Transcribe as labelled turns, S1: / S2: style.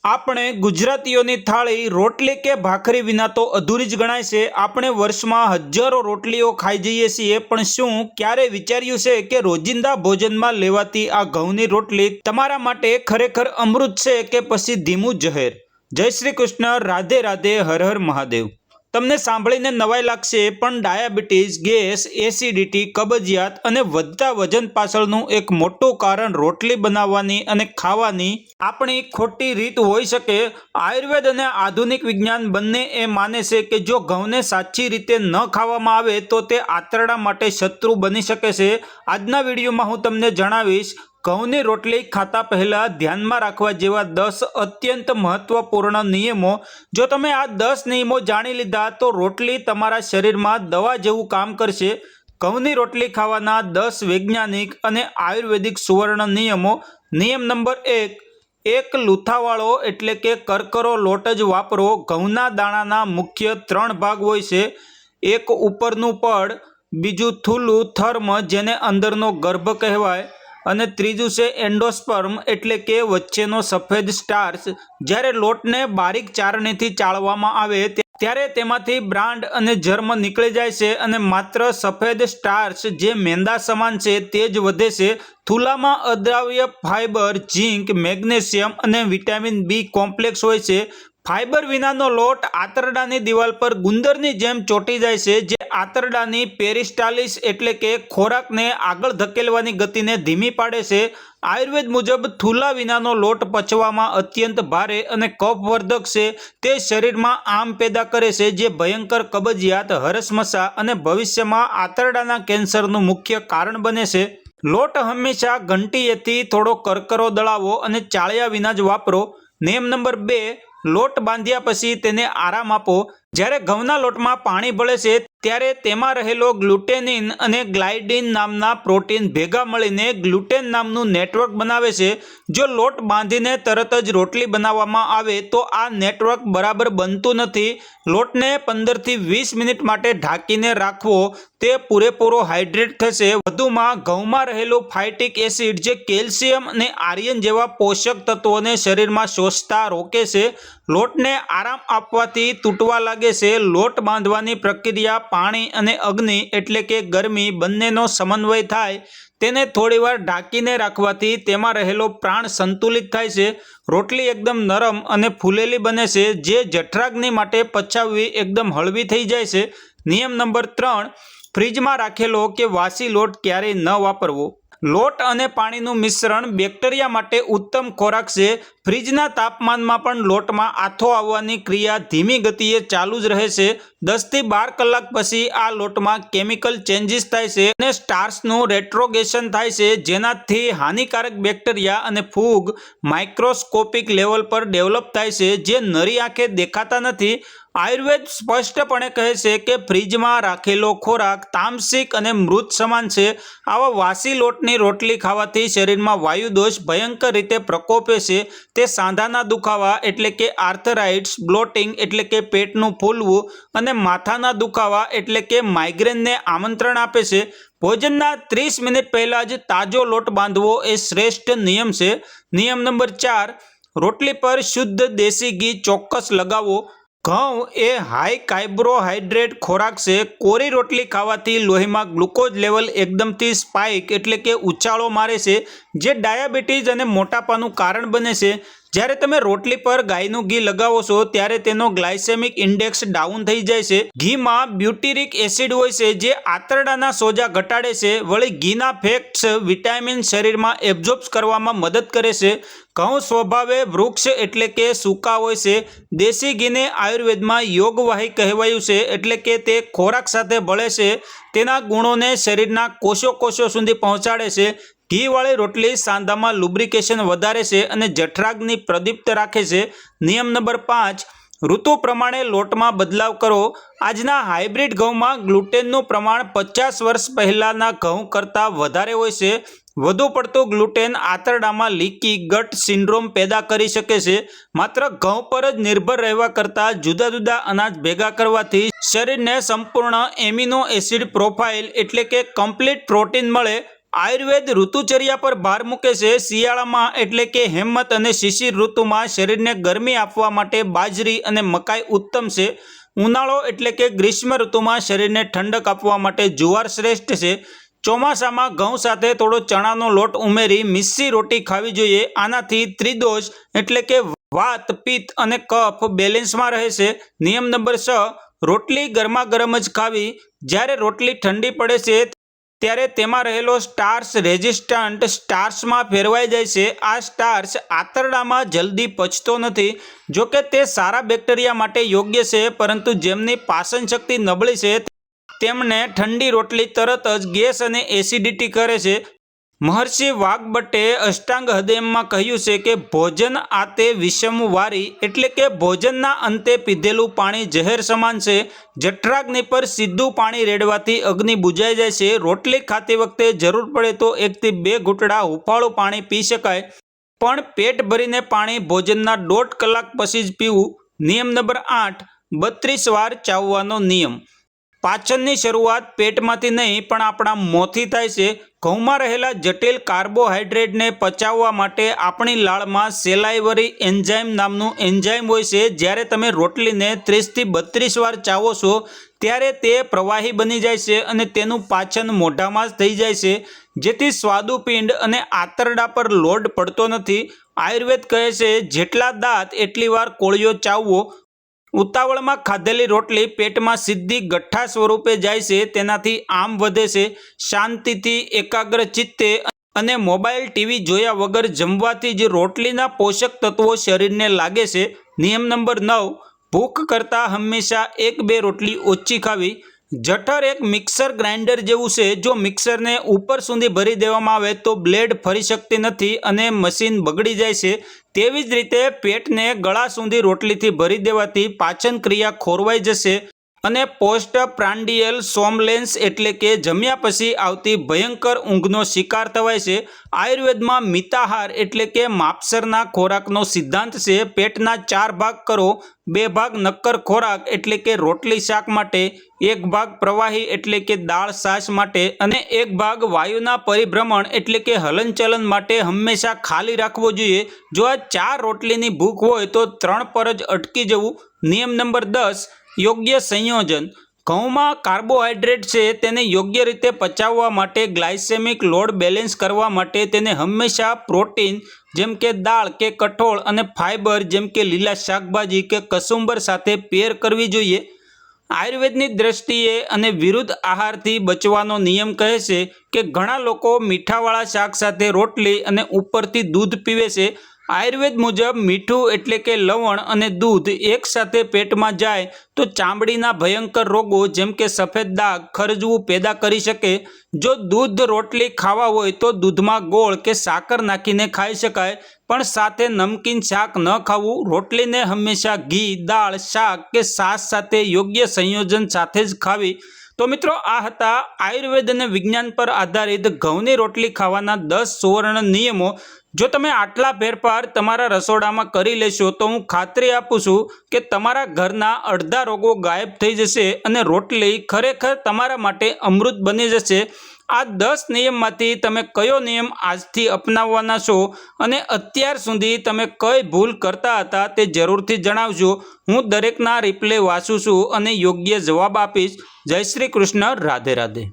S1: આપણે ગુજરાતીઓની થાળી રોટલી કે ભાખરી વિના તો અધૂરી જ ગણાય છે। આપણે વર્ષમાં હજારો રોટલીઓ ખાઈ જઈએ છીએ, પણ શું ક્યારેય વિચાર્યું છે કે રોજિંદા ભોજનમાં લેવાતી આ ઘઉંની રોટલી તમારા માટે ખરેખર અમૃત છે કે પછી ધીમું ઝેર? જય શ્રી કૃષ્ણ, રાધે રાધે, હર હર મહાદેવ। તમને સાંભળીને નવાઈ લાગશે, પણ ડાયાબિટીસ, ગેસ, એસિડિટી, કબજિયાત અને વધતા વજન પાછળનું એક મોટું કારણ રોટલી બનાવવાની અને ખાવાની આપણી ખોટી રીત હોઈ શકે। આયુર્વેદ અને આધુનિક વિજ્ઞાન બંને એ માને છે કે જો ઘઉંને સાચી રીતે ન ખાવામાં આવે તો તે આંતરડા માટે શત્રુ બની શકે છે। આજના વિડીયોમાં હું તમને જણાવીશ ઘઉંની રોટલી ખાતા પહેલા ધ્યાનમાં રાખવા જેવા 10 અત્યંત મહત્વપૂર્ણ નિયમો। જો તમે આ 10 નિયમો જાણી લીધા તો રોટલી તમારા શરીરમાં દવા જેવું કામ કરશે। ઘઉંની રોટલી ખાવાના 10 વૈજ્ઞાનિક અને આયુર્વેદિક સુવર્ણ નિયમો। નિયમ નંબર 1, એક લૂંથાવાળો એટલે કે કરકરો લોટ જ વાપરો। ઘઉંના દાણાના મુખ્ય 3 ભાગ હોય છે, એક ઉપરનું પડ, બીજું થૂલું થર્મ જેને અંદરનો ગર્ભ કહેવાય, અને ત્રીજું છે એન્ડોસ્પર્મ એટલે કે વચ્ચેનો સફેદ સ્ટાર્ચ। જ્યારે લોટને બારીક ચારણીથી ચાળવામાં આવે ત્યારે તેમાંથી બ્રાન્ડ અને જર્મ નીકળી જાય છે અને માત્ર સફેદ સ્ટાર્ચ જે મેંદા સમાન છે તે જ વધે છે। થૂલામાં અદ્રાવ્ય ફાઇબર, ઝીંક, મેગ્નેશિયમ અને વિટામિન બી કોમ્પ્લેક્સ હોય છે। ફાઇબર વિનાનો લોટ આંતરડાની દિવાલ પર ગુંદરની જેમ ચોંટી જાય છે, જે આંતરડાની પેરિસ્ટાલિસ એટલે કે ખોરાકને આગળ ધકેલવાની ગતિને ધીમી પાડે છે। આયુર્વેદ મુજબ થૂલા વિનાનો લોટ પચવામાં અત્યંત ભારે અને કફવર્ધક છે। તે શરીરમાં આમ પેદા કરે છે જે ભયંકર કબજિયાત, હરસમસા અને ભવિષ્યમાં આંતરડાના કેન્સરનું મુખ્ય કારણ બને છે। લોટ હંમેશા ઘંટીએથી થોડો કરકરો દળાવો અને ચાળ્યા વિના જ વાપરો। નિયમ નંબર 2, લોટ બાંધ્યા પછી તેને આરામ આપો। જ્યારે ઘઉંના લોટમાં પાણી ભળે છે ત્યારે તેમાં રહેલો ગ્લુટેનિન અને ગ્લાયડિન નામના પ્રોટીન ભેગા મળીને ગ્લુટેન નામનું નેટવર્ક બનાવે છે। જો લોટ બાંધીને તરત જ રોટલી બનાવવામાં આવે તો આ નેટવર્ક બરાબર બનતું નથી। લોટને 15 થી 20 મિનિટ માટે ઢાંકીને રાખવો, તે પૂરેપૂરો હાઇડ્રેટ થશે। વધુમાં ઘઉંમાં રહેલું ફાઇટિક એસિડ જે કેલ્શિયમ અને આયર્ન જેવા પોષક તત્વોને શરીરમાં શોષતા રોકે છે। લોટને આરામ આપવાથી તૂટવા લાગે છે। લોટ બાંધવાની પ્રક્રિયા પાણી અને અગ્નિ એટલે કે ગરમી બંનેનો સમન્વય થાય તેને થોડીવાર ઢાંકીને રાખવાથી તેમાં રહેલો પ્રાણ સંતુલિત થાય છે। રોટલી એકદમ નરમ અને ફૂલેલી બને છે, જે જઠરાગ્નિ માટે પચાવવી એકદમ હળવી થઈ જાય છે। નિયમ નંબર 3, ફ્રીજમાં રાખેલો કે વાસી લોટ ક્યારેય ન વાપરવો। લોટ અને પાણીનું મિશ્રણ બેક્ટેરિયા માટે ઉત્તમ ખોરાક છે। ફ્રીજના તાપમાનમાં પણ લોટમાં આથો આવવાની ક્રિયા ધીમી ગતિએ ચાલુ જ રહે છે। 10 થી 12 કલાક પછી આ લોટમાં કેમિકલ ચેન્જીસ થાય છે અને સ્ટાર્ચનું રેટ્રોગેશન થાય છે, જેનાથી હાનિકારક બેક્ટેરિયા અને ફૂગ માઇક્રોસ્કોપિક લેવલ પર ડેવલપ થાય છે, જે નરી આંખે દેખાતા નથી। આયુર્વેદ સ્પષ્ટપણે કહે છે કે ફ્રીજમાં રાખેલો ખોરાક તામસિક અને મૃત સમાન છે। આવા વાસી લોટની રોટલી ખાવાથી શરીરમાં વાયુદોષ ભયંકર રીતે પ્રકોપે છે। તે સાંધાના દુખાવા એટલે કે આર્થરાઇટ્સ, બ્લોટિંગ એટલે કે પેટનું ફૂલવું અને માથાના દુખાવા એટલે કે માઇગ્રેનને આમંત્રણ આપે છે। ભોજનના 30 મિનિટ પહેલા જ તાજો લોટ બાંધવો એ શ્રેષ્ઠ નિયમ છે। નિયમ નંબર 4, રોટલી પર શુદ્ધ દેશી ઘી ચોક્કસ લગાવો। ઘઉં એ હાઈ કાર્બોહાઈડ્રેટ ખોરાક છે। કોરી રોટલી ખાવાથી લોહીમાં ગ્લુકોઝ લેવલ એકદમથી સ્પાઇક એટલે કે ઉછાળો મારે છે, જે ડાયાબિટીસ અને મોટાપાનું કારણ બને છે। જ્યારે તમે રોટલી પર ગાયનું ઘી લગાવો છો ત્યારે તેનો ગ્લાયસેમિક ઇન્ડેક્સ ડાઉન થઈ જાય છે। ઘીમાં બ્યુટીરિક એસિડ હોય છે જે આંતરડાના સોજા ઘટાડે છે। વળી ઘીના ફેટ્સ વિટામિન શરીરમાં એબ્ઝોર્બ કરવામાં મદદ કરે છે। ઘઉં સ્વભાવે વૃક્ષ એટલે કે સૂકા હોય છે। દેશી ઘીને આયુર્વેદમાં યોગવાહી કહેવાયું છે, એટલે કે તે ખોરાક સાથે ભળે છે, તેના ગુણોને શરીરના કોષો સુધી પહોંચાડે છે। ઘીવાળી રોટલી સાંધામાં લુબ્રિકેશન વધારે છે અને જઠરાગ્નિ પ્રદીપ્ત રાખે છે। નિયમ નંબર 5, ઋતુ પ્રમાણે લોટમાં બદલાવ કરો। આજના હાઇબ્રિડ ઘઉંમાં ગ્લુટેનનું પ્રમાણ 50 વર્ષ પહેલાંના ઘઉં કરતાં વધારે હોય છે। વધુ પડતું ગ્લુટેન આંતરડામાં લીકી ગટ સિન્ડ્રોમ પેદા કરી શકે છે। માત્ર ઘઉં પર જ નિર્ભર રહેવા કરતાં જુદા જુદા અનાજ ભેગા કરવાથી શરીરને સંપૂર્ણ એમિનો એસિડ પ્રોફાઇલ એટલે કે કમ્પ્લીટ પ્રોટીન મળે। આયુર્વેદ ઋતુચર્યા પર ભાર મૂકે છે। શિયાળામાં એટલે કે હેમંત અને શિશિર ઋતુમાં શરીરને ગરમી આપવા માટે બાજરી અને મકાઈ ઉત્તમ છે। ઉનાળો એટલે કે ગ્રીષ્મ ઋતુમાં શરીરને ઠંડક આપવા માટે જુવાર શ્રેષ્ઠ છે। ચોમાસામાં ઘઉં સાથે થોડો ચણાનો લોટ ઉમેરી મિસ્સી રોટી ખાવી જોઈએ। આનાથી ત્રિદોષ એટલે કે વાત, પિત્ત અને કફ બેલેન્સમાં રહે છે। નિયમ નંબર 6, રોટલી ગરમા ગરમ જ ખાવી। જ્યારે રોટલી ઠંડી પડે છે ત્યારે તેમાં રહેલો સ્ટાર્ચ રેઝિસ્ટન્ટ સ્ટાર્ચમાં ફેરવાઈ જાય છે। આ સ્ટાર્ચ આંતરડામાં જલ્દી પચતો નથી। જોકે તે સારા બેક્ટેરિયા માટે યોગ્ય છે, પરંતુ જેમની પાચન શક્તિ નબળી છે તેમને ઠંડી રોટલી તરત જ ગેસ અને એસિડિટી કરે છે। મહર્ષિ વાગ્ભટ્ટે અષ્ટાંગ હૃદયમાં કહ્યું છે કે ભોજન આતે વિષમ વારી, એટલે કે ભોજનના અંતે પીધેલું પાણી ઝેર સમાન છે। જઠરાગ્નિ પર સીધું પાણી રેડવાથી અગ્નિ બુઝાઈ જાય છે। રોટલી ખાતી વખતે જરૂર પડે તો 1 થી 2 ઘૂંટડા હુંફાળું પાણી પી શકાય, પણ પેટ ભરીને પાણી ભોજનના 1.5 કલાક પછી જ પીવું। નિયમ નંબર 8, 32 વાર ચાવવાનો નિયમ। પાચનની શરૂઆત પેટમાંથી નહીં પણ આપણા મોંથી થાય છે। ઘઉંમાં રહેલા જટિલ કાર્બોહાઈડ્રેટને પચાવવા માટે આપણી લાળમાં સેલાઇવરી એન્ઝાઇમ નામનું એન્ઝાઇમ હોય છે। જ્યારે તમે રોટલીને 30 થી 32 વાર ચાવો છો ત્યારે તે પ્રવાહી બની જાય છે અને તેનું પાચન મોઢામાં જ થઈ જાય છે, જેથી સ્વાદુપિંડ અને આંતરડા પર લોડ પડતો નથી। આયુર્વેદ કહે છે જેટલા દાંત એટલી વાર કોળિયો ચાવવો। ઉતાવળમાં ખાધેલી રોટલી પેટમાં સીધી ગઠ્ઠા સ્વરૂપે જાય છે, તેનાથી આમ વધે છે। શાંતિથી એકાગ્ર ચિત્તે અને મોબાઈલ ટીવી જોયા વગર જમવાથી જ રોટલીના પોષક તત્વો શરીરને લાગે છે। નિયમ નંબર 9, ભૂખ કરતાં હંમેશા 1-2 રોટલી ઓછી ખાવી। જઠર એક મિક્સર ગ્રાઇન્ડર જેવું છે। જો મિક્સરને ઉપર સુધી ભરી દેવામાં આવે તો બ્લેડ ફરી શકતી નથી અને મશીન બગડી જાય છે। તેવી જ રીતે પેટને ગળા સુધી રોટલીથી ભરી દેવાથી પાચન ક્રિયા ખોરવાઈ જશે અને પોસ્ટ પ્રાન્ડિયલ સોમલેન્સ એટલે કે જમ્યા પછી આવતી ભયંકર ઊંઘનો શિકાર થવાય છે। આયુર્વેદમાં મિતાહાર એટલે કે માપસરના ખોરાકનો સિદ્ધાંત છે। પેટના 4 ભાગ કરો। 2 ભાગ નક્કર ખોરાક એટલે કે રોટલી શાક માટે, 1 ભાગ પ્રવાહી એટલે કે દાળ છાશ માટે અને 1 ભાગ વાયુના પરિભ્રમણ એટલે કે હલનચલન માટે હંમેશા ખાલી રાખવો જોઈએ। જો આ 4 રોટલીની ભૂખ હોય તો 3 પર જ અટકી જવું। નિયમ નંબર 10, યોગ્ય સંયોજન। ઘઉંમાં કાર્બોહાઈડ્રેટ છે, તેને યોગ્ય રીતે પચાવવા માટે ગ્લાયસેમિક લોડ બેલેન્સ કરવા માટે તેને હંમેશા પ્રોટીન જેમ કે દાળ કે કઠોળ અને ફાઇબર જેમ કે લીલા શાકભાજી કે કસુંબર સાથે પેર કરવી જોઈએ। આયુર્વેદની દ્રષ્ટિએ અને વિરુદ્ધ આહારથી બચવાનો નિયમ કહે છે કે ઘણા લોકો મીઠાવાળા શાક સાથે રોટલી અને ઉપરથી દૂધ પીવે છે। આયુર્વેદ મુજબ મીઠું એટલે કે લવણ અને દૂધ એકસાથે પેટમાં જાય તો ચામડીના ભયંકર રોગો જેમ કે સફેદ દાગ, ખરજવું પેદા કરી શકે। જો દૂધ રોટલી ખાવા હોય તો દૂધમાં ગોળ કે સાકર નાખીને ખાઈ શકાય, પણ સાથે નમકીન શાક ન ખાવું। રોટલીને હંમેશા ઘી, દાળ, શાક કે છાશ સાથે યોગ્ય સંયોજન સાથે જ ખાવી। તો મિત્રો, આ હતા આયુર્વેદ અને વિજ્ઞાન પર આધારિત ઘઉંની રોટલી ખાવાના 10 સુવર્ણ નિયમો। જો તમે આટલા ફેરફાર તમારા રસોડામાં કરી લેશો તો હું ખાતરી આપું છું કે તમારા ઘરના અડધા રોગો ગાયબ થઈ જશે અને રોટલી ખરેખર તમારા માટે અમૃત બની જશે। આ 10 નિયમમાંથી તમે કયો નિયમ આજથી અપનાવવાના છો અને અત્યાર સુધી તમે કઈ ભૂલ કરતા હતા તે જરૂરથી જણાવજો। હું દરેકના રિપ્લે વાંચું છું અને યોગ્ય જવાબ આપીશ। જય શ્રી કૃષ્ણ, રાધે રાધે।